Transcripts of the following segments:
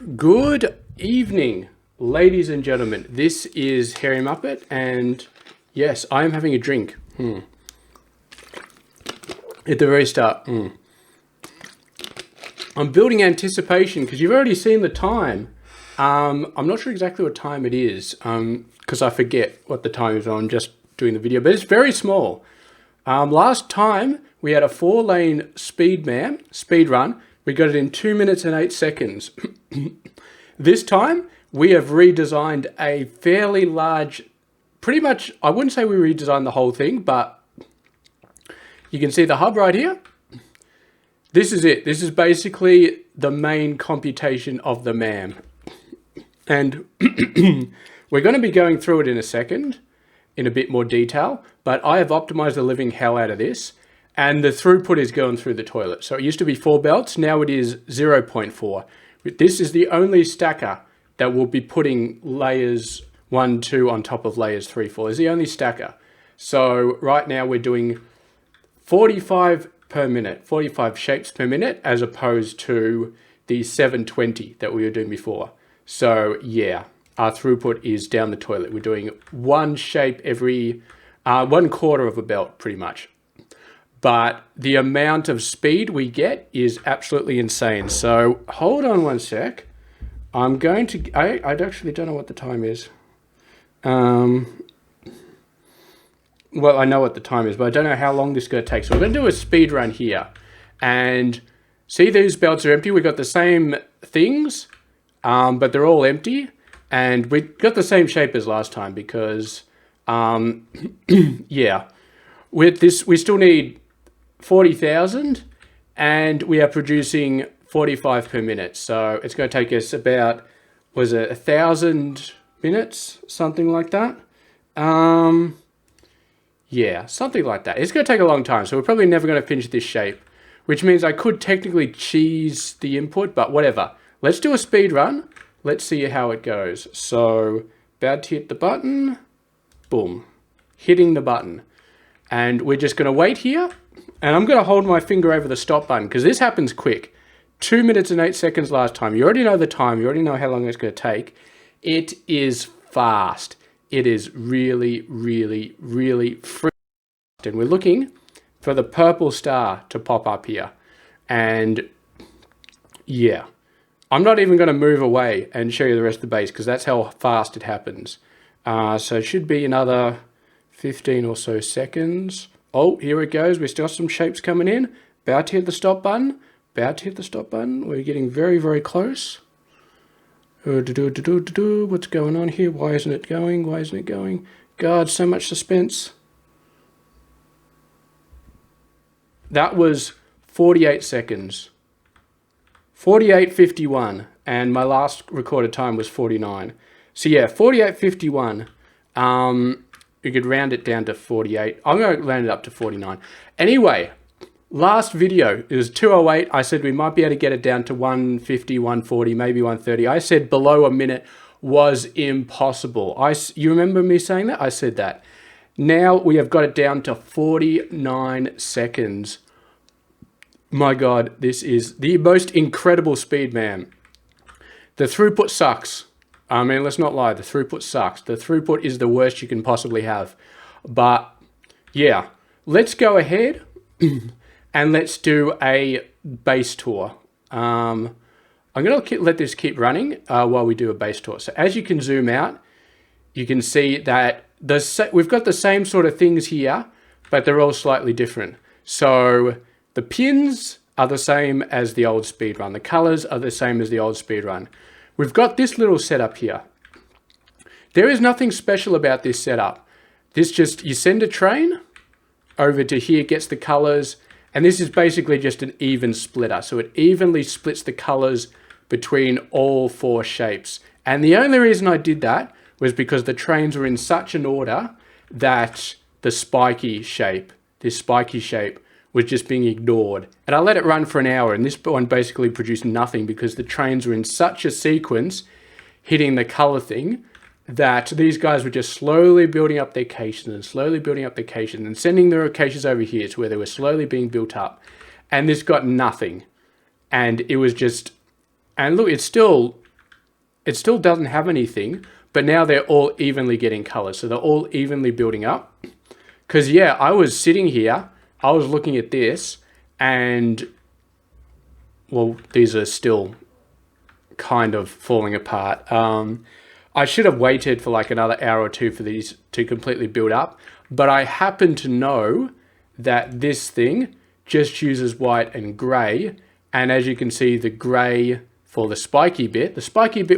Good evening, ladies and gentlemen. This is Hairymuppet, and yes, I am having a drink. At the very start. I'm building anticipation because you've already seen the time. I'm not sure exactly what time it is because I forget what the time is on just doing the video, but it's very small. Last time we had a 4-lane Speed MAM, speed run. We got it in 2 minutes and 8 seconds. This time we have redesigned a fairly large, pretty much, I wouldn't say we redesigned the whole thing, but you can see the hub right here. This is it. This is basically the main computation of the MAM. And we're going to be going through it in a second in a bit more detail, but I have optimized the living hell out of this, and the throughput is going through the toilet. So it used to be 4 belts, now it is 0.4. This is the only stacker that will be putting layers 1, 2 on top of layers 3, 4. It's the only stacker. So right now we're doing 45 per minute, 45 shapes per minute, as opposed to the 720 that we were doing before. So yeah, our throughput is down the toilet. We're doing one shape every 1/4 of a belt pretty much. But the amount of speed we get is absolutely insane. So hold on one sec. I'm going to, I actually don't know what the time is. Well, I know what the time is, but I don't know how long this is going to take. So we're going to do a speed run here. And see, these belts are empty. We've got the same things, but they're all empty. And we got the same shape as last time because, yeah, with this, we still need 40,000 and we are producing 45 per minute. So it's going to take us about, was it 1,000 minutes? Something like that. Yeah, something like that. It's going to take a long time. So we're probably never going to finish this shape, which means I could technically cheese the input, but whatever. Let's do a speed run. Let's see how it goes. So about to hit the button. Boom. Hitting the button. And we're just going to wait here. And I'm going to hold my finger over the stop button because this happens quick. 2 minutes and 8 seconds last time. You already know the time. You already know how long it's going to take. It is fast. It is really, really, really fast. And we're looking for the purple star to pop up here. And yeah, I'm not even going to move away and show you the rest of the base because that's how fast it happens. So it should be another 15 or so seconds. Oh, here it goes. We still have some shapes coming in. About to hit the stop button. About to hit the stop button. We're getting very, very close. What's going on here? Why isn't it going? Why isn't it going? God, so much suspense. That was 48 seconds. 48:51. And my last recorded time was 49. So yeah, 48:51. You could round it down to 48. I'm going to round it up to 49. Anyway, last video, it was 2:08. I said we might be able to get it down to 150, 140, maybe 130. I said below a minute was impossible. You remember me saying that? I said that. Now we have got it down to 49 seconds. My God, this is the most incredible speed, man. The throughput sucks. I mean, let's not lie. The throughput sucks. The throughput is the worst you can possibly have. But yeah, let's go ahead and let's do a base tour. I'm going to let this keep running while we do a base tour. So as you can zoom out, you can see that we've got the same sort of things here, but they're all slightly different. So the pins are the same as the old speedrun. The colors are the same as the old speedrun. We've got this little setup here. There is nothing special about this setup. This just, you send a train over to here, gets the colors, and this is basically just an even splitter. So it evenly splits the colors between all 4 shapes. And the only reason I did that was because the trains were in such an order that the spiky shape, this spiky shape, was just being ignored. And I let it run for an hour, and this one basically produced nothing because the trains were in such a sequence hitting the color thing that these guys were just slowly building up their caches and slowly building up their caches and sending their caches over here to where they were slowly being built up. And this got nothing. And it was just, and look, it's still it still doesn't have anything, but now they're all evenly getting color. So they're all evenly building up. Because yeah, I was sitting here, I was looking at this, and well, these are still kind of falling apart. I should have waited for like another hour or two for these to completely build up, but I happen to know that this thing just uses white and gray, and as you can see, the gray for the spiky bit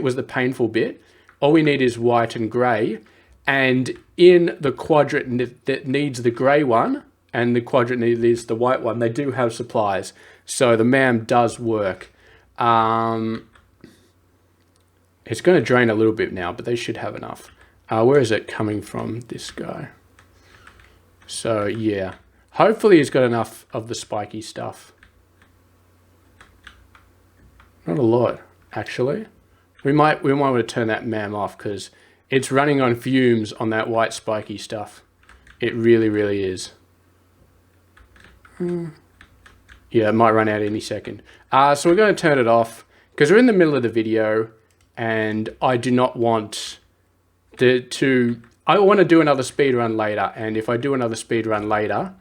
was the painful bit. All we need is white and gray, and in the quadrant that needs the gray one and the quadrant that needs the white one, they do have supplies, so the MAM does work. It's going to drain a little bit now, but they should have enough. Where is it coming from? This guy. So yeah, hopefully he's got enough of the spiky stuff. Not a lot, actually. We might want to turn that MAM off because it's running on fumes on that white spiky stuff. It really, really is. Yeah, it might run out any second. So we're going to turn it off because we're in the middle of the video. And I do not want I want to do another speed run later. And if I do another speed run later,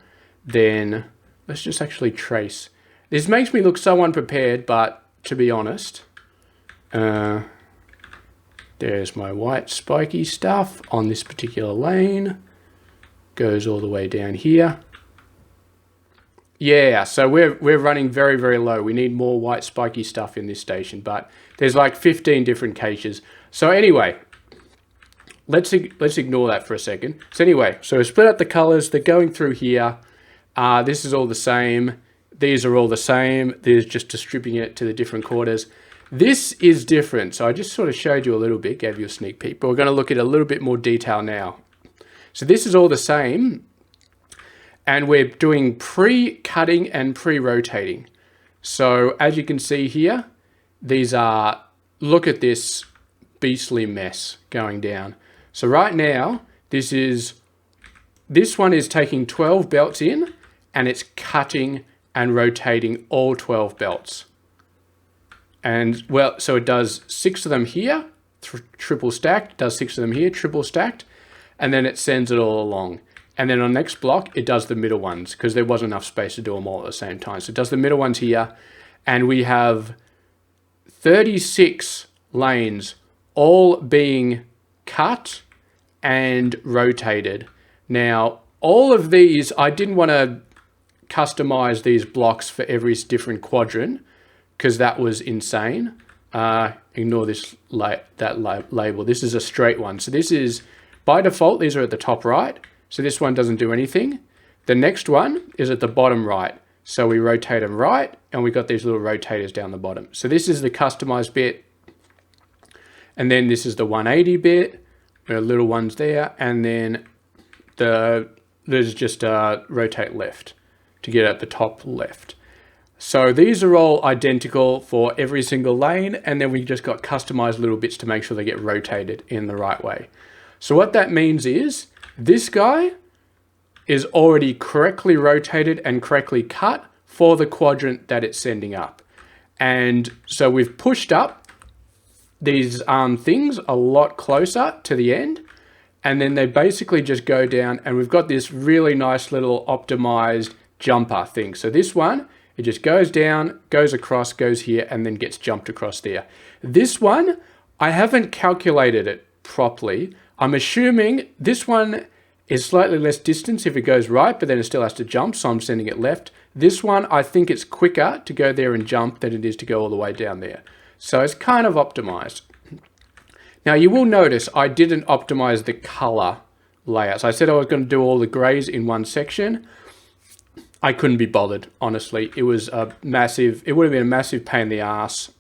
then let's just actually trace. This makes me look so unprepared, but to be honest, there's my white spiky stuff on this particular lane. Goes all the way down here. Yeah, so we're running very, very low. We need more white spiky stuff in this station, but there's like 15 different caches. So anyway, let's ignore that for a second. So anyway, so we split up the colors. They're going through here. This is all the same. These are all the same. There's just distributing it to the different quarters. This is different. So I just sort of showed you a little bit, gave you a sneak peek, but we're going to look at a little bit more detail now. So this is all the same. And we're doing pre-cutting and pre-rotating. So as you can see here, these are, look at this beastly mess going down. So right now, this one is taking 12 belts in, and it's cutting and rotating all 12 belts. And well, so it does 6 of them here, triple stacked, does 6 of them here, triple stacked, and then it sends it all along. And then on the next block, it does the middle ones because there wasn't enough space to do them all at the same time. So it does the middle ones here. And we have 36 lanes all being cut and rotated. Now, all of these, I didn't want to customize these blocks for every different quadrant because that was insane. Ignore this label. This is a straight one. So this is, by default, these are at the top right. So this one doesn't do anything. The next one is at the bottom right. So we rotate them right, and we got these little rotators down the bottom. So this is the customized bit. And then this is the 180 bit. There are little ones there. And then there's just a rotate left to get at the top left. So these are all identical for every single lane. And then we just got customized little bits to make sure they get rotated in the right way. So what that means is, this guy is already correctly rotated and correctly cut for the quadrant that it's sending up. And so we've pushed up these things a lot closer to the end. And then they basically just go down, and we've got this really nice little optimized jumper thing. So this one, it just goes down, goes across, goes here, and then gets jumped across there. This one, I haven't calculated it properly. I'm assuming this one is slightly less distance if it goes right, but then it still has to jump, so I'm sending it left. This one, I think it's quicker to go there and jump than it is to go all the way down there. So it's kind of optimized. Now you will notice I didn't optimize the color layouts. I said I was going to do all the grays in one section. I couldn't be bothered, honestly. It was a massive, it would have been a massive pain in the ass.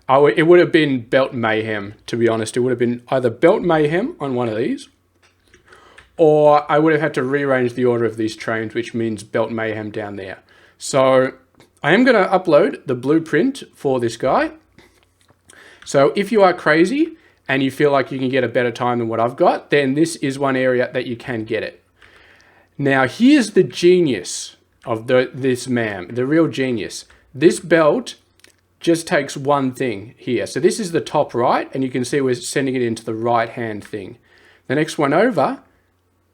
It would have been belt mayhem, to be honest. It would have been either belt mayhem on one of these, or I would have had to rearrange the order of these trains, which means belt mayhem down there. So I am going to upload the blueprint for this guy. So if you are crazy and you feel like you can get a better time than what I've got, then this is one area that you can get it. Now here's the genius of this MAM, the real genius. This belt just takes one thing here. So this is the top right, and you can see we're sending it into the right-hand thing. The next one over,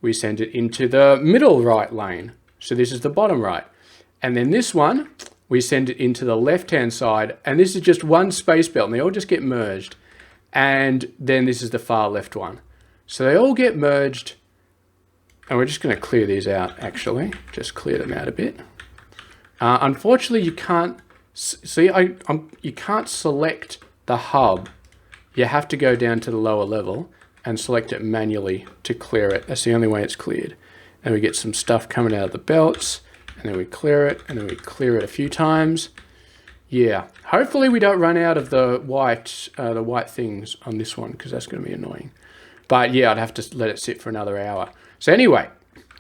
we send it into the middle right lane. So this is the bottom right. And then this one, we send it into the left-hand side, and this is just one space belt, and they all just get merged. And then this is the far left one. So they all get merged, and we're just going to clear these out, actually. Just clear them out a bit. Unfortunately, you can't see. You can't select the hub. You have to go down to the lower level and select it manually to clear it. That's the only way it's cleared. And we get some stuff coming out of the belts, and then we clear it, and then we clear it a few times. Yeah. Hopefully we don't run out of the white things on this one, because that's going to be annoying. But yeah, I'd have to let it sit for another hour. So anyway,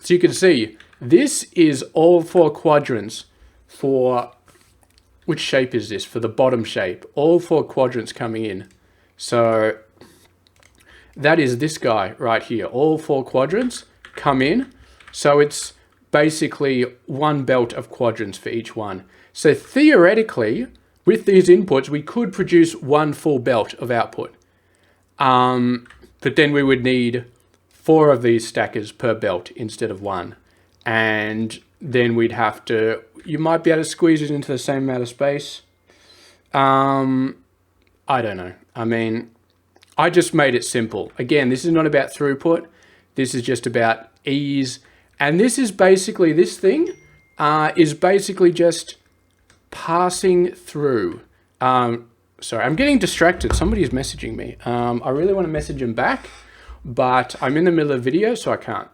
so you can see this is all 4 quadrants for, which shape is this? For the bottom shape, all 4 quadrants coming in. So that is this guy right here. All 4 quadrants come in. So it's basically one belt of quadrants for each one. So theoretically, with these inputs, we could produce one full belt of output. But then we would need 4 of these stackers per belt instead of 1. And then we'd have to, you might be able to squeeze it into the same amount of space. I don't know. I mean, I just made it simple. Again, this is not about throughput. This is just about ease. And this is basically, this thing is basically just passing through. Sorry, I'm getting distracted. Somebody's messaging me. I really want to message them back, but I'm in the middle of video, so I can't.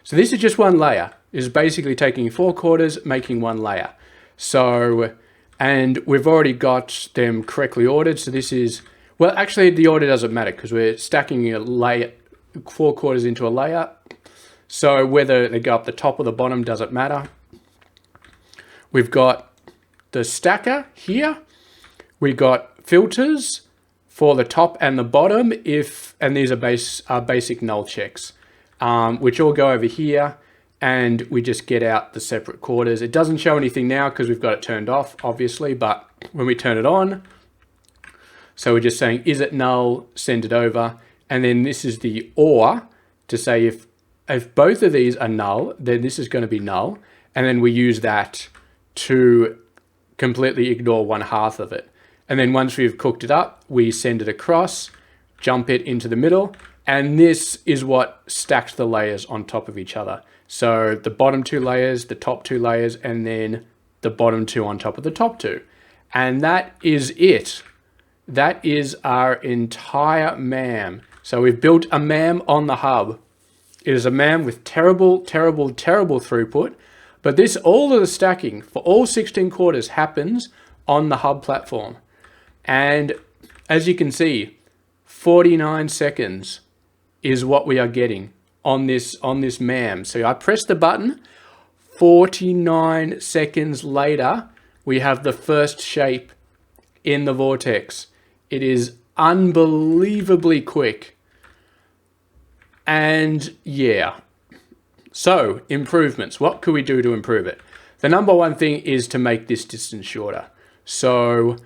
So this is just one layer. It's basically taking 4 quarters, making one layer. So, and we've already got them correctly ordered. So this is, well, actually the order doesn't matter because we're stacking a layer, 4 quarters into a layer. So whether they go up the top or the bottom doesn't matter. We've got the stacker here. We got filters for the top and the bottom, and these are basic null checks, which all go over here, and we just get out the separate quarters. It doesn't show anything now because we've got it turned off, obviously, but when we turn it on, so we're just saying, is it null, send it over, and then this is the OR to say if both of these are null, then this is going to be null, and then we use that to completely ignore 1/2 of it. And then once we've cooked it up, we send it across, jump it into the middle, and this is what stacks the layers on top of each other. So the bottom 2 layers, the top 2 layers, and then the bottom 2 on top of the top 2. And that is it. That is our entire MAM. So we've built a MAM on the hub. It is a MAM with terrible, terrible, terrible throughput, but this, all of the stacking for all 16 quarters happens on the hub platform. And as you can see, 49 seconds is what we are getting on this MAM. So I press the button, 49 seconds later, we have the first shape in the vortex. It is unbelievably quick. And yeah, so improvements. What could we do to improve it? The number one thing is to make this distance shorter. So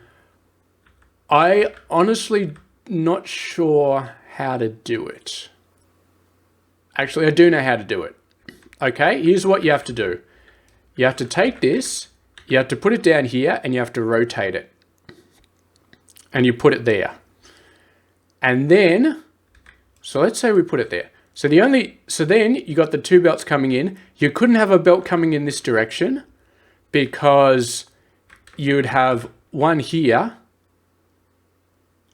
I honestly not sure how to do it. Actually, I do know how to do it. Okay, here's what you have to do. You have to take this, you have to put it down here, and you have to rotate it. And you put it there. And then, so let's say we put it there. So then you got the 2 belts coming in. You couldn't have a belt coming in this direction because you'd have one here,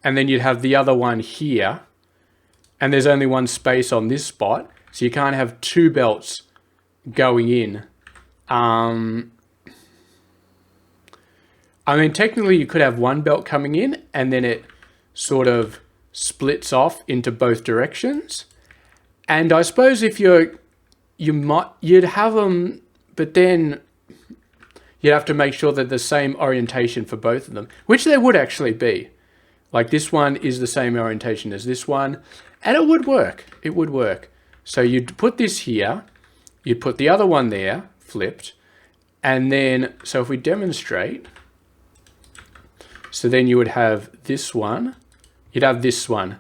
and then you'd have the other one here, and there's only one space on this spot, so you can't have 2 belts going in. I mean, technically you could have 1 belt coming in, and then it sort of splits off into both directions. And I suppose if you'd have them, but then you'd have to make sure that the same orientation for both of them, which they would actually be. Like this one is the same orientation as this one, and it would work. It would work. So you'd put this here, you'd put the other one there, flipped, and then, so if we demonstrate, So then you would have this one, you'd have this one,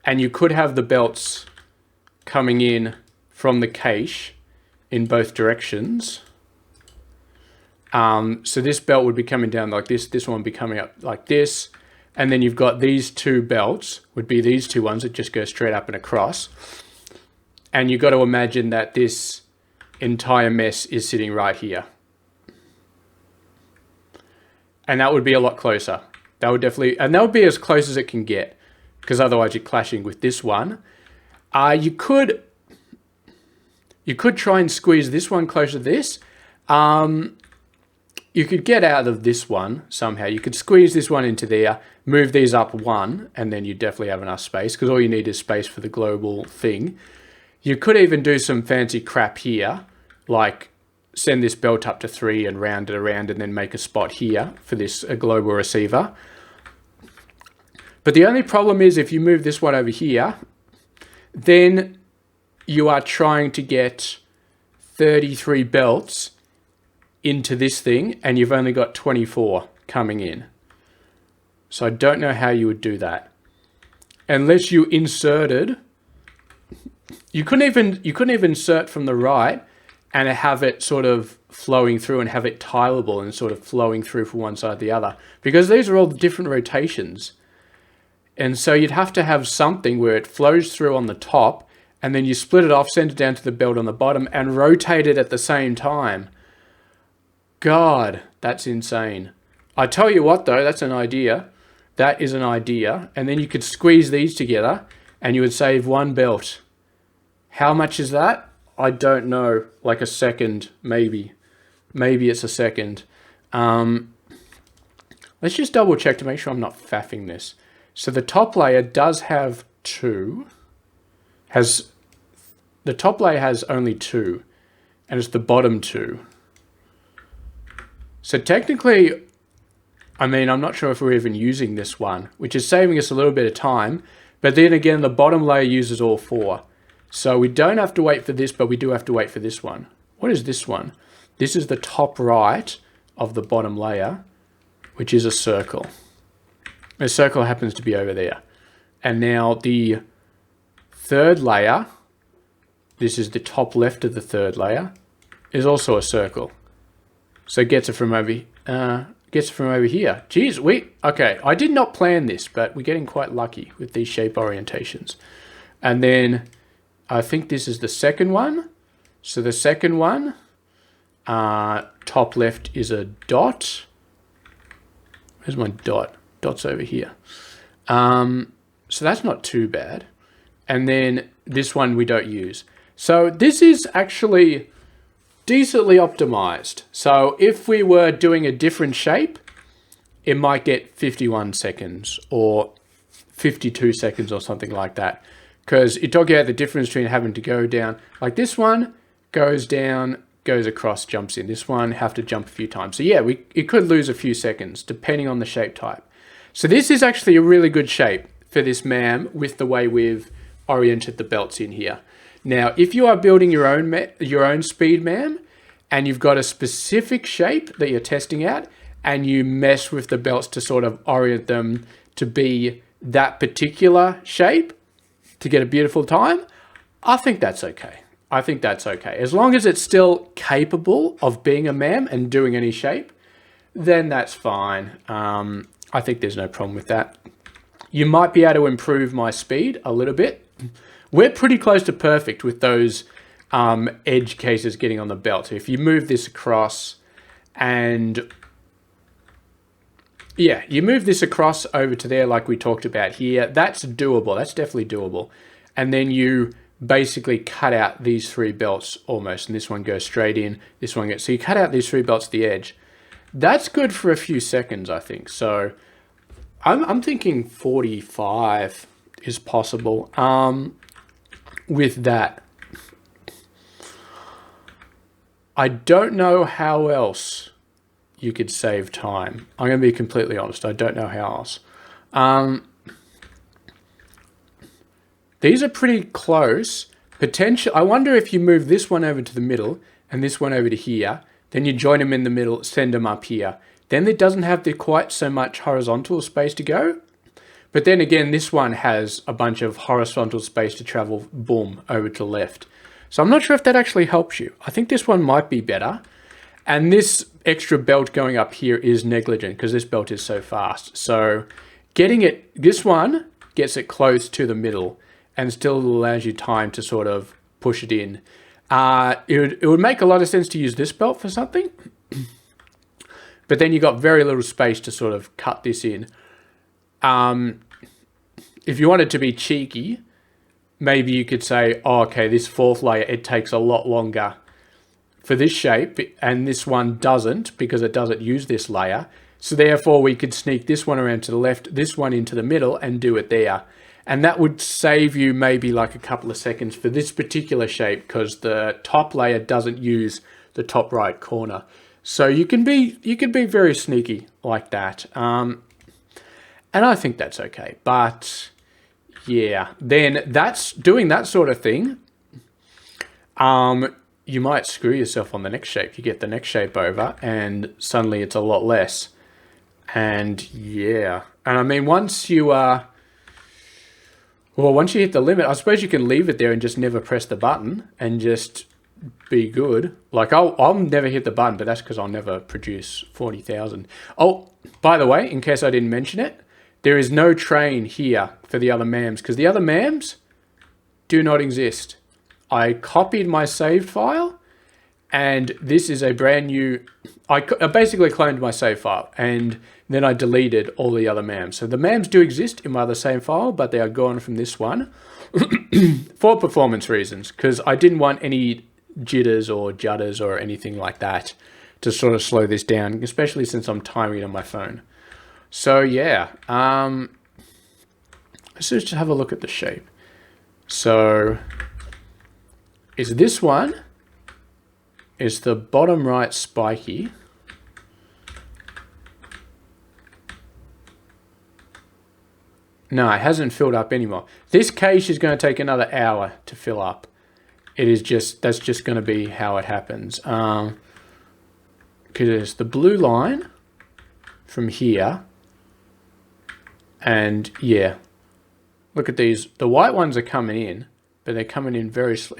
and you could have the belts coming in from the cache in both directions. So this belt would be coming down like this one would be coming up like this, and then you've got these two belts, would be these two ones that just go straight up and across. And you've got to imagine that this entire mess is sitting right here. And that would be a lot closer. That would definitely, and that would be as close as it can get, because otherwise you're clashing with this one. You could try and squeeze this one closer to this. You could get out of this one somehow. You could squeeze this one into there, move these up one, and then you definitely have enough space, because all you need is space for the global thing. You could even do some fancy crap here, like send this belt up to 3 and round it around and then make a spot here for this global receiver. But the only problem is if you move this one over here, then you are trying to get 33 belts into this thing, and you've only got 24 coming in. So I don't know how you would do that. Unless you inserted, you couldn't even insert from the right and have it sort of flowing through and have it tileable and sort of flowing through from one side to the other, because these are all different rotations. And so you'd have to have something where it flows through on the top, and then you split it off, send it down to the belt on the bottom, and rotate it at the same time. God, that's insane. I tell you what though, that's an idea. That is an idea. And then you could squeeze these together and you would save one belt. How much is that? I don't know. Like a second, maybe. Maybe it's a second. Let's just double check to make sure I'm not faffing this. So the top layer does have 2. The top layer has only 2. And it's the bottom 2. So technically, I mean, I'm not sure if we're even using this one, which is saving us a little bit of time. But then again, the bottom layer uses all 4. So we don't have to wait for this, but we do have to wait for this one. What is this one? This is the top right of the bottom layer, which is a circle. A circle happens to be over there. And now the third layer, this is the top left of the third layer, is also a circle. So it gets it from over here. Jeez, okay, I did not plan this, but we're getting quite lucky with these shape orientations. And then I think this is the second one. So the second one, top left is a dot. Where's my dot? Dot's over here. So that's not too bad. And then this one we don't use. So this is actually decently optimized. So if we were doing a different shape, it might get 51 seconds or 52 seconds or something like that. Because you're talking about the difference between having to go down, like this one goes down, goes across, jumps in. This one have to jump a few times. So yeah, it could lose a few seconds depending on the shape type. So this is actually a really good shape for this MAM with the way we've oriented the belts in here. Now, if you are building your own Speed MAM and you've got a specific shape that you're testing out and you mess with the belts to sort of orient them to be that particular shape to get a beautiful time, I think that's okay. I think that's okay. As long as it's still capable of being a MAM and doing any shape, then that's fine. I think there's no problem with that. You might be able to improve my speed a little bit. We're pretty close to perfect with those edge cases getting on the belt. So if you move this across and yeah, you move this across over to there like we talked about here, that's doable. That's definitely doable. And then you basically cut out these 3 belts almost, and this one goes straight in, this one goes, so you cut out these 3 belts at the edge. That's good for a few seconds, I think. So I'm thinking 45 is possible with that. I don't know how else you could save time. I'm going to be completely honest. I don't know how else. These are pretty close. I wonder if you move this one over to the middle and this one over to here, then you join them in the middle, send them up here Then it doesn't have quite so much horizontal space to go. But then again, this one has a bunch of horizontal space to travel, boom, over to the left. So I'm not sure if that actually helps you. I think this one might be better. And this extra belt going up here is negligent because this belt is so fast. So getting it, this one gets it close to the middle and still allows you time to sort of push it in. It would make a lot of sense to use this belt for something. But then you got very little space to sort of cut this in. If you wanted to be cheeky, maybe you could say, oh, okay, this fourth layer, it takes a lot longer for this shape, and this one doesn't because it doesn't use this layer. So therefore we could sneak this one around to the left, this one into the middle, and do it there. And that would save you maybe like a couple of seconds for this particular shape because the top layer doesn't use the top right corner. So you can be very sneaky like that. And I think that's okay. But yeah, then that's doing that sort of thing. You might screw yourself on the next shape. You get the next shape over and suddenly it's a lot less. And yeah, and I mean, once you hit the limit, I suppose you can leave it there and just never press the button and just be good. Like I'll never hit the button, but that's because I'll never produce 40,000. Oh, by the way, in case I didn't mention it, there is no train here for the other MAMs because the other MAMs do not exist. I copied my saved file and this is a brand new, I basically cloned my save file and then I deleted all the other MAMs. So the MAMs do exist in my other save file, but they are gone from this one for performance reasons because I didn't want any jitters or judders or anything like that to sort of slow this down, especially since I'm timing it on my phone. So yeah, let's just have a look at the shape. So is this one is the bottom right spiky. No, it hasn't filled up anymore. This cache is going to take another hour to fill up. It is just, that's just going to be how it happens. Because there's the blue line from here. And yeah, look at these. The white ones are coming in, but they're coming in very slow.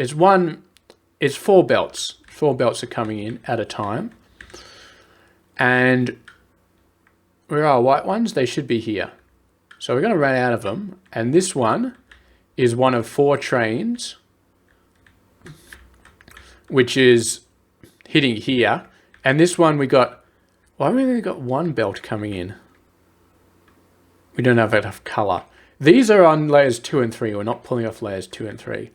It's four belts. 4 belts are coming in at a time. And where are white ones? They should be here. So we're going to run out of them. And this one is one of 4 trains, which is hitting here. And this one we got, why have we only got 1 belt coming in? We don't have enough color. These are on layers 2 and 3. We're not pulling off layers 2 and 3.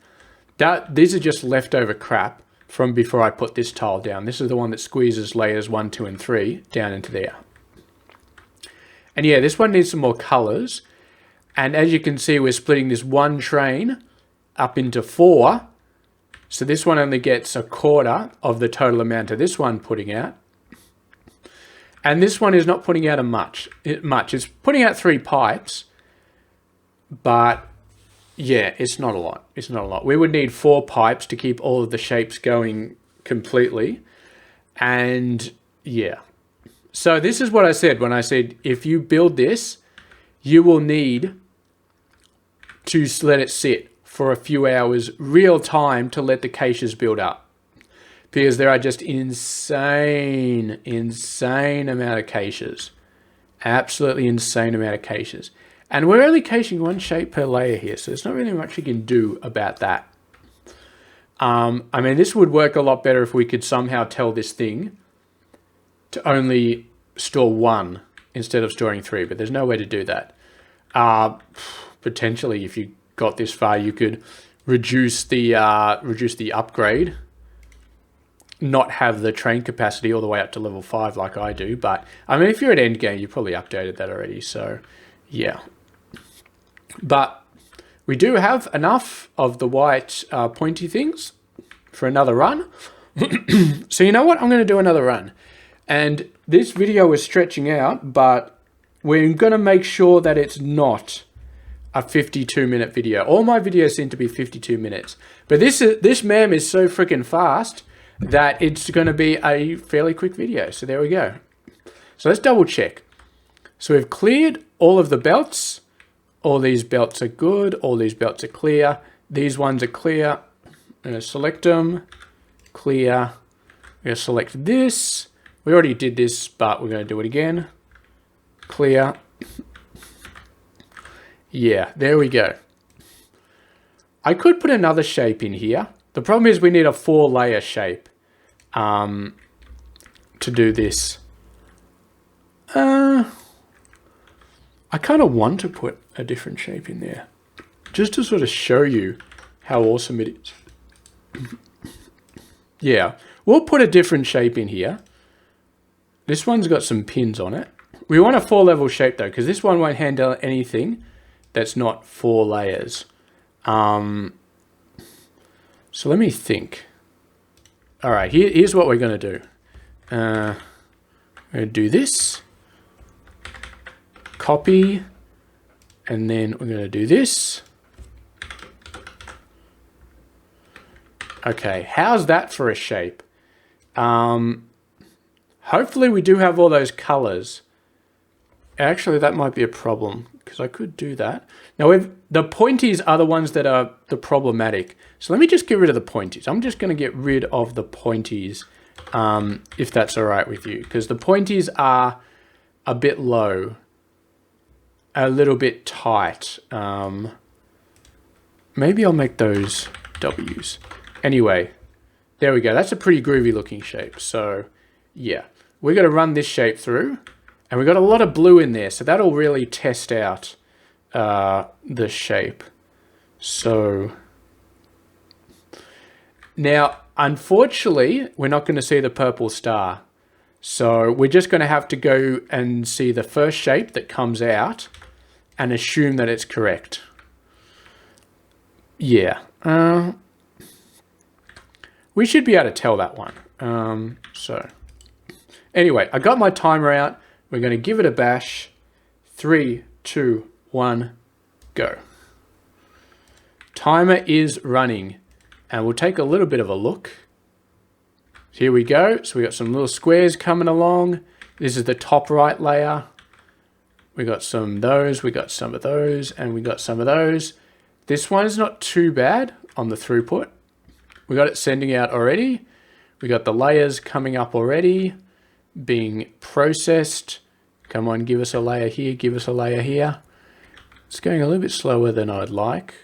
These are just leftover crap from before I put this tile down. This is the one that squeezes layers 1, 2, and 3 down into there. And yeah, this one needs some more colors. And as you can see, we're splitting this one train up into 4. So this one only gets a quarter of the total amount of this one putting out. And this one is not putting out much. It's putting out 3 pipes. But yeah, it's not a lot. It's not a lot. We would need 4 pipes to keep all of the shapes going completely. And yeah. So this is what I said when I said, if you build this, you will need to let it sit for a few hours real time to let the caches build up. Because there are just insane amount of caches. Absolutely insane amount of caches. And we're only caching 1 shape per layer here, so there's not really much we can do about that. I mean, this would work a lot better if we could somehow tell this thing to only store 1 instead of storing 3, but there's no way to do that. Potentially, if you got this far, you could reduce the upgrade, not have the train capacity all the way up to level 5 like I do. But I mean, if you're at end game, you probably updated that already. So yeah, but we do have enough of the white pointy things for another run. So you know what? I'm going to do another run. And this video is stretching out, but we're going to make sure that it's not a 52-minute video. All my videos seem to be 52 minutes. But this MAM is so freaking fast that it's going to be a fairly quick video. So there we go. So let's double check. So we've cleared all of the belts. All these belts are good. All these belts are clear. These ones are clear. I'm going to select them. Clear. I'm going to select this. We already did this, but we're going to do it again. Clear. Yeah, there we go. I could put another shape in here. The problem is we need a 4-layer shape to do this. I kind of want to put a different shape in there, just to sort of show you how awesome it is. Yeah, we'll put a different shape in here. This one's got some pins on it. We want a 4-level shape though, because this one won't handle anything that's not 4 layers. So let me think. All right, here's what we're going to do. We're going to do this. Copy. And then we're going to do this. Okay, how's that for a shape? Hopefully we do have all those colors. Actually, that might be a problem, because I could do that. Now, the pointies are the ones that are the problematic. So let me just get rid of the pointies. I'm just going to get rid of the pointies, if that's all right with you, because the pointies are a bit low, a little bit tight. Maybe I'll make those W's. Anyway, there we go. That's a pretty groovy looking shape. So yeah, we're going to run this shape through. And we've got a lot of blue in there, so that'll really test out the shape. So now, unfortunately, we're not going to see the purple star. So we're just going to have to go and see the first shape that comes out and assume that it's correct. Yeah. We should be able to tell that one. So anyway, I got my timer out. We're going to give it a bash. 3, 2, 1, go. Timer is running, and we'll take a little bit of a look. Here we go. So we got some little squares coming along. This is the top right layer. We got some of those, we got some of those, and we got some of those. This one is not too bad on the throughput. We got it sending out already. We got the layers coming up already, being processed. Come on, give us a layer here, give us a layer here. It's going a little bit slower than I'd like.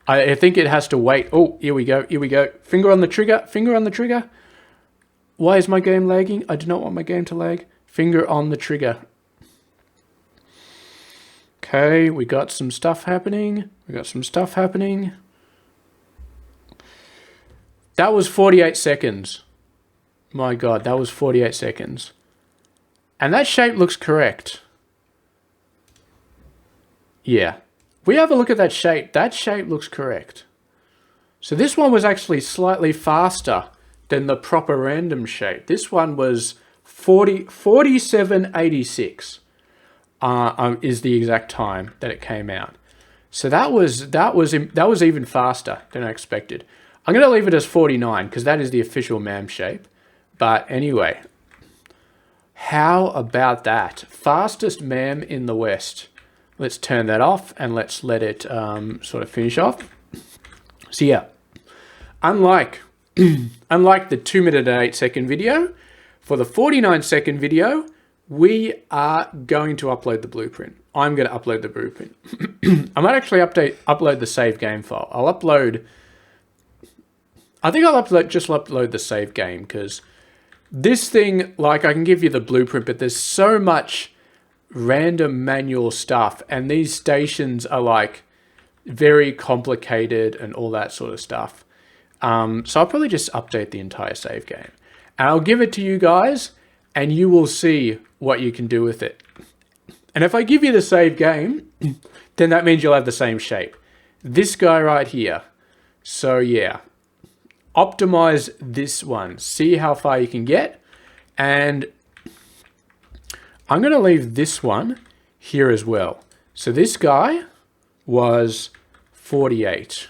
I think it has to wait. Oh, here we go, here we go. Finger on the trigger, finger on the trigger. Why is my game lagging? I do not want my game to lag. Finger on the trigger. Okay, we got some stuff happening. We got some stuff happening. That was 48 seconds. My God, that was 48 seconds. And that shape looks correct. Yeah. We have a look at that shape. That shape looks correct. So this one was actually slightly faster than the proper random shape. This one was 47.86 is the exact time that it came out. So that was even faster than I expected. I'm going to leave it as 49 because that is the official MAM shape. But anyway, how about that? Fastest MAM in the West. Let's turn that off and let's let it sort of finish off. So yeah, unlike the 2-minute and 8-second video, for the 49-second video, we are going to upload the blueprint. I'm going to upload the blueprint. I might actually upload the save game file. I think I'll just upload the save game because this thing, like, I can give you the blueprint, but there's so much random manual stuff, and these stations are like very complicated and all that sort of stuff. So I'll probably just update the entire save game, and I'll give it to you guys, and you will see what you can do with it. And if I give you the save game, then that means you'll have the same shape. This guy right here. So yeah, optimize this one. See how far you can get, and I'm going to leave this one here as well. So this guy was 48.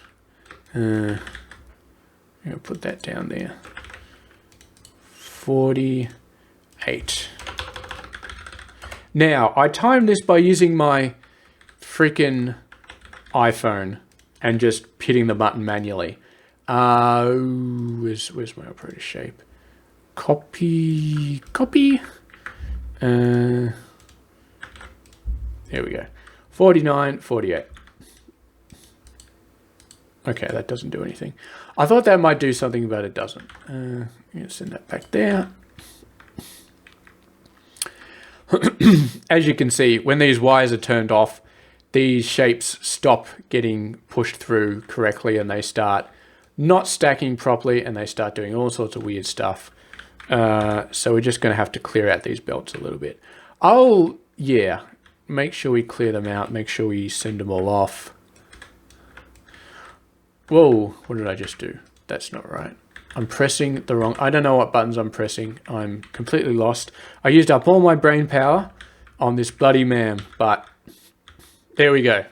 I'm going to put that down there. 48. Now, I timed this by using my freaking iPhone and just hitting the button manually. Where's my operator shape? Copy. There we go. 49, 48. Okay, that doesn't do anything. I thought that might do something, but it doesn't. I'm going to send that back there. As you can see, when these wires are turned off, these shapes stop getting pushed through correctly and they start not stacking properly and they start doing all sorts of weird stuff. So we're just going to have to clear out these belts a little bit. Make sure we clear them out. Make sure we send them all off. Whoa, what did I just do? That's not right. I'm pressing the wrong... I don't know what buttons I'm pressing. I'm completely lost. I used up all my brain power on this bloody MAM, but there we go.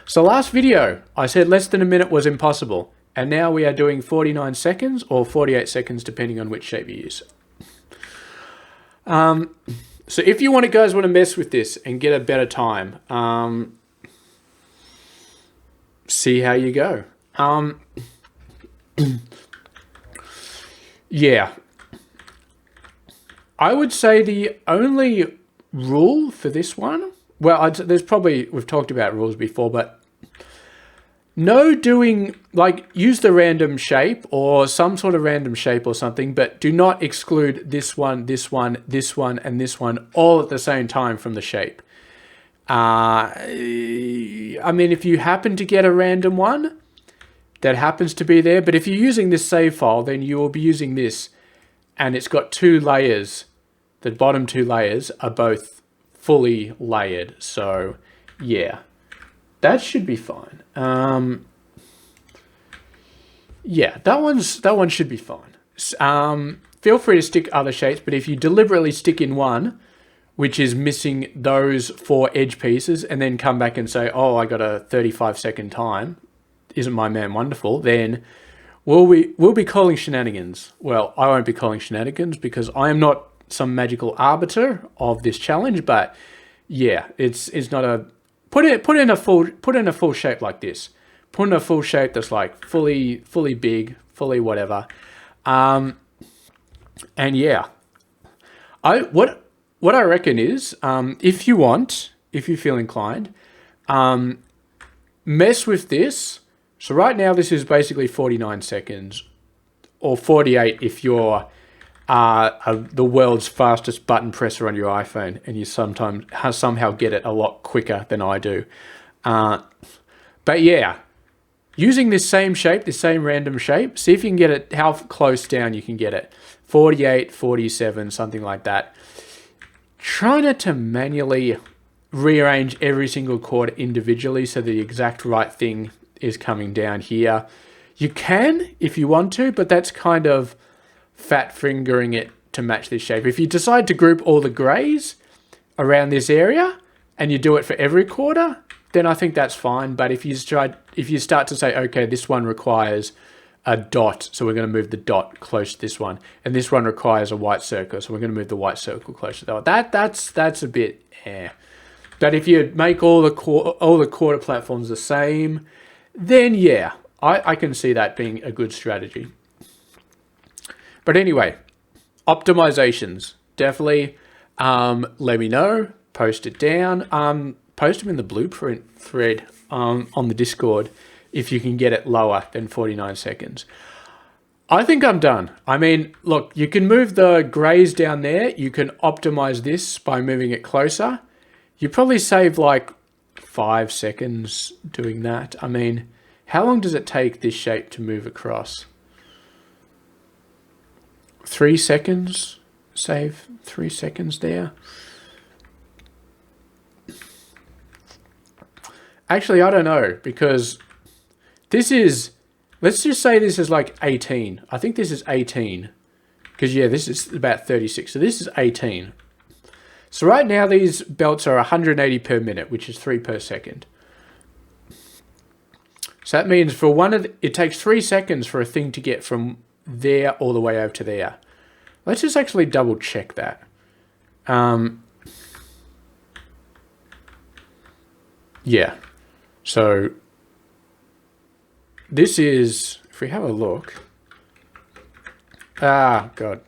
So last video, I said less than a minute was impossible. And now we are doing 49 seconds or 48 seconds, depending on which shape you use. So if you guys want to mess with this and get a better time, see how you go. Yeah. I would say the only rule for this one, well, we've talked about rules before, but use the random shape or some sort of random shape or something, but do not exclude this one, this one, this one, and this one all at the same time from the shape. I mean, if you happen to get a random one that happens to be there, but if you're using this save file, then you will be using this, and it's got two layers. The bottom two layers are both fully layered. So yeah, that should be fine. Yeah, that one should be fine. Feel free to stick other shapes, but if you deliberately stick in one, which is missing those 4 edge pieces, and then come back and say, oh, I got a 35-second time, isn't my man wonderful, then we'll be calling shenanigans. Well, I won't be calling shenanigans because I am not some magical arbiter of this challenge, but yeah, it's not a... Put in a full shape like this. Put in a full shape that's like fully big, fully whatever. And yeah, what I reckon is, if you feel inclined, mess with this. So right now this is basically 49 seconds, or 48 if you're the world's fastest button presser on your iPhone and you somehow get it a lot quicker than I do. But yeah, using this same shape, this same random shape, see if you can get it, how close down you can get it. 48, 47, something like that. Try not to manually rearrange every single chord individually so the exact right thing is coming down here. You can if you want to, but that's kind of fat fingering it to match this shape. If you decide to group all the grays around this area and you do it for every quarter, then I think that's fine. But if you start to say, okay, this one requires a dot, so we're going to move the dot close to this one, and this one requires a white circle, so we're going to move the white circle close to that. That's a bit But if you make all the quarter platforms the same, then yeah, I can see that being a good strategy. But anyway, optimizations, definitely let me know, post it down, post them in the blueprint thread on the Discord if you can get it lower than 49 seconds. I think I'm done. I mean, look, you can move the grays down there. You can optimize this by moving it closer. You probably save like 5 seconds doing that. I mean, how long does it take this shape to move across? 3 seconds, save 3 seconds there. Actually, I don't know, because this is, let's just say this is like 18. I think this is 18, because yeah, this is about 36. So this is 18. So right now these belts are 180 per minute, which is 3 per second. So that means for it takes 3 seconds for a thing to get from there all the way over to there. Let's just actually double check that. Yeah. So this is, if we have a look, God,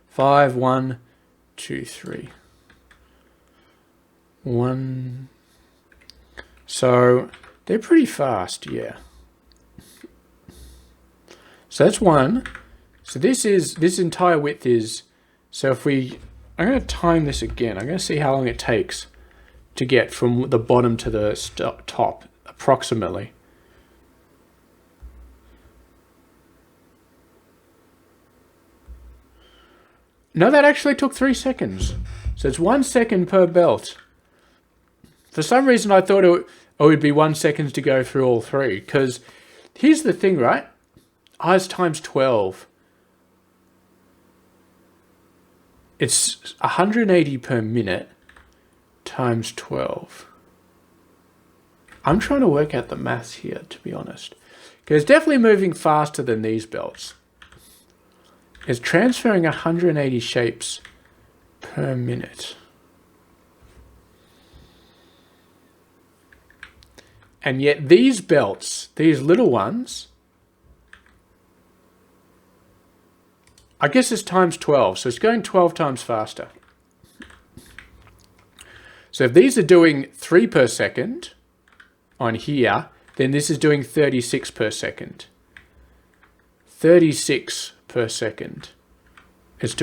5, 1, 2, 3, 1. So they're pretty fast, yeah. So that's 1. So this entire width is, so if we, I'm going to time this again. I'm going to see how long it takes to get from the bottom to the top, approximately. No, that actually took 3 seconds. So it's 1 second per belt. For some reason, I thought it would be 1 second to go through all 3. Because here's the thing, right? Ours times 12. It's 180 per minute times 12. I'm trying to work out the maths here, to be honest. Because it's definitely moving faster than these belts. It's transferring 180 shapes per minute. And yet these belts, these little ones, I guess it's times 12, so it's going 12 times faster. So if these are doing 3 per second on here, then this is doing 36 per second. 36 per second. It's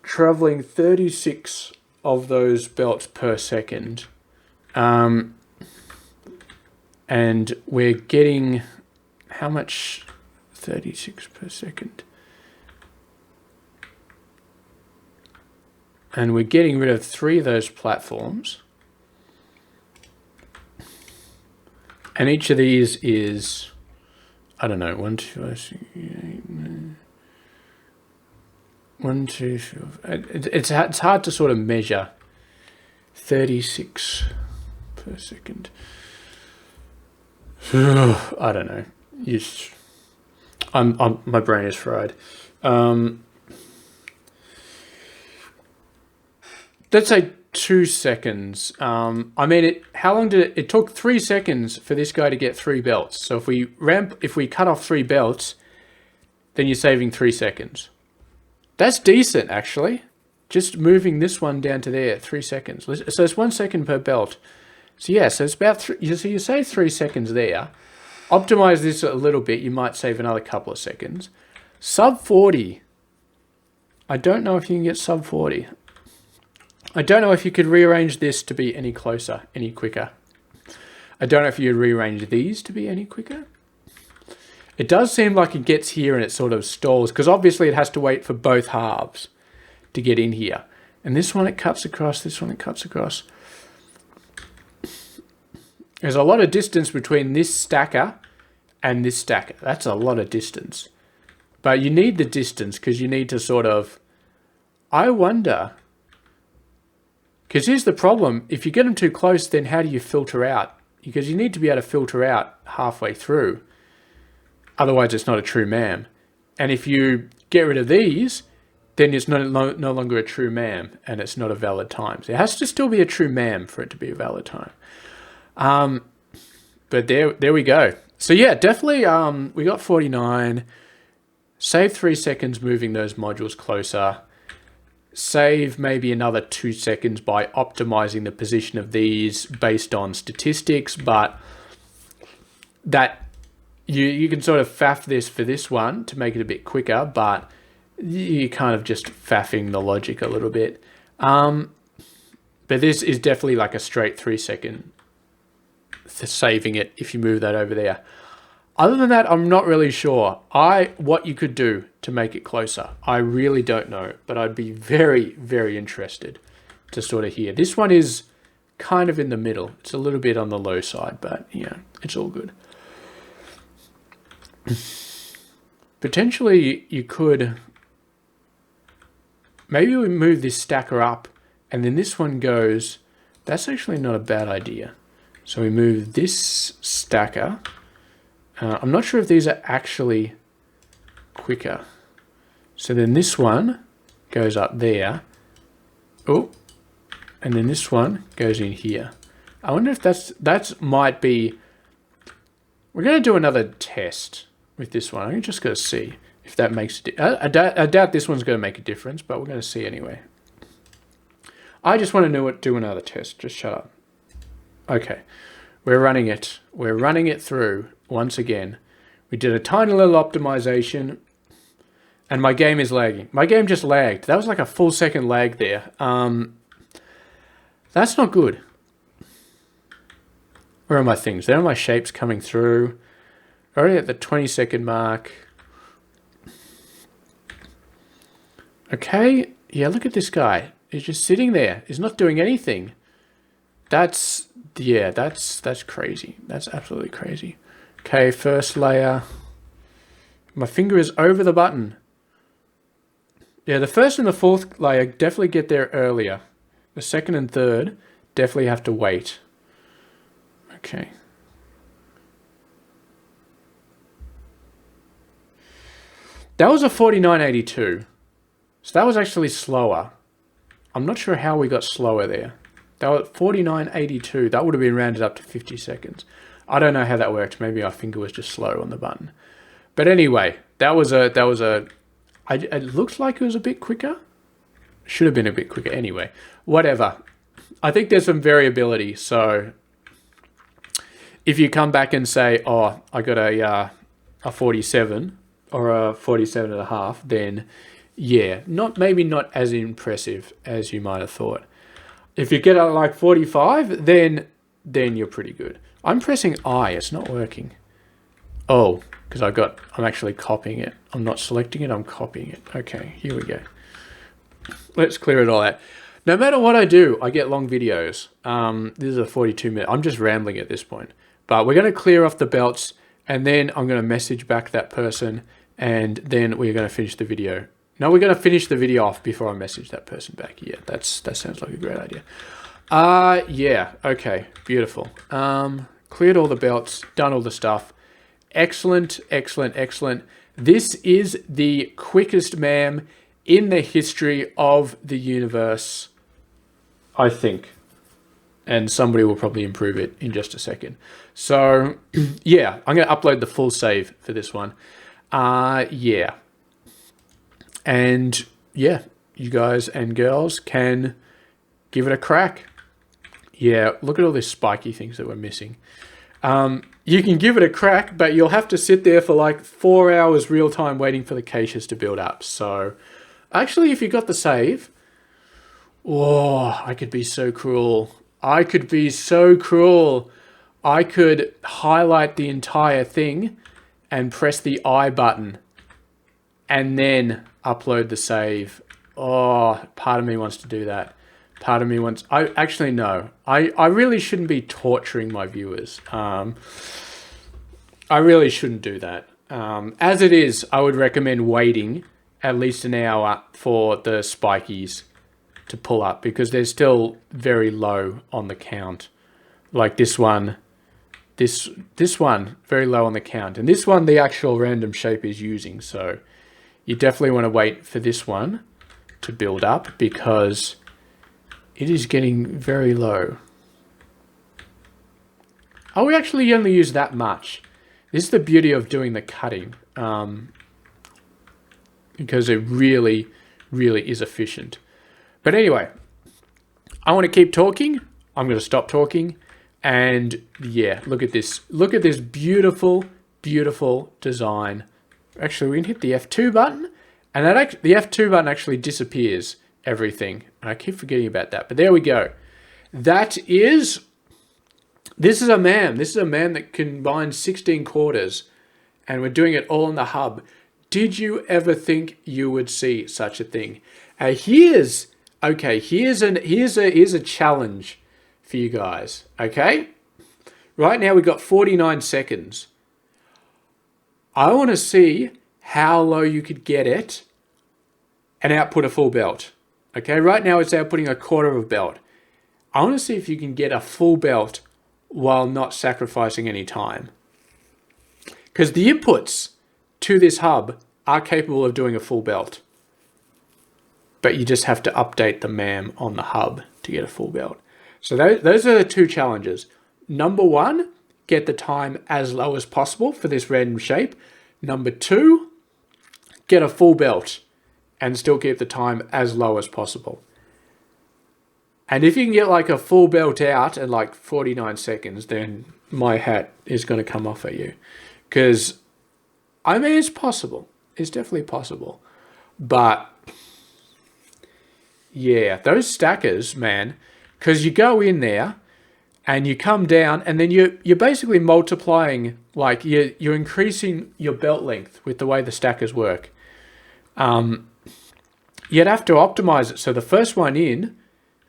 traveling 36 of those belts per second. And we're getting how much? 36 per second. And we're getting rid of 3 of those platforms. And each of these is, I don't know, 1, 2, 5, 6, 8, 9. 1, 2, 3. It's hard to sort of measure. 36 per second. I don't know. My brain is fried. Let's say 2 seconds. I mean, how long did it took 3 seconds for this guy to get 3 belts. So if we cut off 3 belts, then you're saving 3 seconds. That's decent, actually. Just moving this one down to there, 3 seconds. So it's 1 second per belt. So yeah, so it's about you save 3 seconds there. Optimize this a little bit, you might save another couple of seconds. Sub 40. I don't know if you can get sub 40. I don't know if you could rearrange this to be any closer, any quicker. I don't know if you'd rearrange these to be any quicker. It does seem like it gets here and it sort of stalls, because obviously it has to wait for both halves to get in here. And this one it cuts across, this one it cuts across. There's a lot of distance between this stacker and this stacker. That's a lot of distance. But you need the distance because you need to sort of, I wonder, because here's the problem. If you get them too close, then how do you filter out? Because you need to be able to filter out halfway through. Otherwise, it's not a true MAM. And if you get rid of these, then it's no longer a true MAM and it's not a valid time. So it has to still be a true MAM for it to be a valid time. But there we go. So yeah, definitely we got 49. Save 3 seconds moving those modules closer. Save maybe another 2 seconds by optimizing the position of these based on statistics, but that you can sort of faff this for this one to make it a bit quicker, but you're kind of just faffing the logic a little bit. But this is definitely like a straight 3 second for saving it if you move that over there. Other than that, I'm not really sure what you could do to make it closer. I really don't know, but I'd be very, very interested to sort of hear. This one is kind of in the middle. It's a little bit on the low side, but yeah, it's all good. Potentially, you could, maybe we move this stacker up and then this one goes, that's actually not a bad idea. So we move this stacker. I'm not sure if these are actually quicker. So then this one goes up there. Oh, and then this one goes in here. I wonder if that's might be... We're going to do another test with this one. I'm just going to see if that makes... I doubt this one's going to make a difference, but we're going to see anyway. I just want to do another test. Just shut up. Okay. We're running it. We're running it through once again. We did a tiny little optimization, and my game is lagging. My game just lagged. That was like a full second lag there. That's not good. Where are my things? There are my shapes coming through. Already at the 20-second mark. Okay. Yeah, look at this guy. He's just sitting there. He's not doing anything. That's crazy. That's absolutely crazy. Okay, first layer. My finger is over the button. Yeah, the first and the fourth layer definitely get there earlier. The second and third definitely have to wait. Okay. That was a 4982. So that was actually slower. I'm not sure how we got slower there. That was 4982. That would have been rounded up to 50 seconds. I don't know how that worked. Maybe our finger was just slow on the button. But anyway, it looked like it was a bit quicker. Should have been a bit quicker anyway. Whatever. I think there's some variability. So if you come back and say, oh, I got a 47 or a 47.5, then yeah, maybe not as impressive as you might have thought. If you get out like 45, then you're pretty good. I'm pressing I, it's not working. Oh, because I'm actually copying it. I'm not selecting it, I'm copying it. Okay, here we go. Let's clear it all out. No matter what I do, I get long videos. This is a 42-minute. I'm just rambling at this point. But we're going to clear off the belts, and then I'm going to message back that person, and then we're going to finish the video. No, we're going to finish the video off before I message that person back. Yeah, that sounds like a great idea. Yeah, okay, beautiful. Cleared all the belts, done all the stuff. Excellent, excellent, excellent. This is the quickest MAM in the history of the universe, I think. And somebody will probably improve it in just a second. So, yeah, I'm going to upload the full save for this one. Yeah. And, yeah, you guys and girls can give it a crack. Yeah, look at all these spiky things that we're missing. You can give it a crack, but you'll have to sit there for like 4 hours real time waiting for the caches to build up. So, actually, if you got the save, oh, I could be so cruel. I could be so cruel. I could highlight the entire thing and press the I button and then upload the save. Oh, part of me wants to do that. Part of me wants... Actually, no. I really shouldn't be torturing my viewers. I really shouldn't do that. As it is, I would recommend waiting at least an hour for the spikies to pull up because they're still very low on the count. Like this one, this one, very low on the count. And this one, the actual random shape is using. So you definitely want to wait for this one to build up because it is getting very low. Oh, we actually only use that much. This is the beauty of doing the cutting. Because it really, really is efficient. But anyway, I want to keep talking. I'm going to stop talking. And yeah, look at this. Look at this beautiful, beautiful design. Actually, we can hit the F2 button. And the F2 button actually disappears everything. And I keep forgetting about that. But there we go. This is a MAM. This is a MAM that combines 16 quarters. And we're doing it all in the hub. Did you ever think you would see such a thing? Here's a challenge for you guys. Okay, right now we've got 49 seconds. I want to see how low you could get it and output a full belt. Okay, right now it's outputting a quarter of a belt. I want to see if you can get a full belt while not sacrificing any time. Because the inputs to this hub are capable of doing a full belt. but you just have to update the MAM on the hub to get a full belt. So those are the two challenges. Number one, get the time as low as possible for this random shape. Number two, get a full belt and still keep the time as low as possible. And if you can get like a full belt out at like 49 seconds, then my hat is going to come off at you. Because, I mean, it's possible. It's definitely possible. But, yeah, those stackers, man, because you go in there and you come down and then you're basically multiplying, like you're increasing your belt length with the way the stackers work. You'd have to optimize it. So the first one in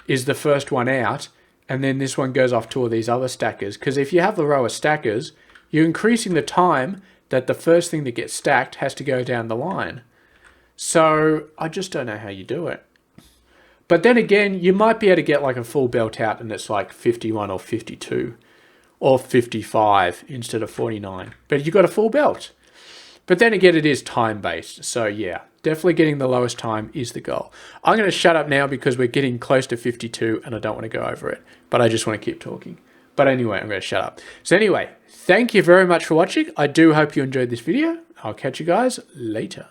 is the first one out, and then this one goes off to all these other stackers. Because if you have a row of stackers, you're increasing the time that the first thing that gets stacked has to go down the line. So I just don't know how you do it. But then again, you might be able to get like a full belt out and it's like 51 or 52 or 55 instead of 49. But you got a full belt. But then again, it is time-based. So yeah, definitely getting the lowest time is the goal. I'm going to shut up now because we're getting close to 52 and I don't want to go over it. But I just want to keep talking. But anyway, I'm going to shut up. So anyway, thank you very much for watching. I do hope you enjoyed this video. I'll catch you guys later.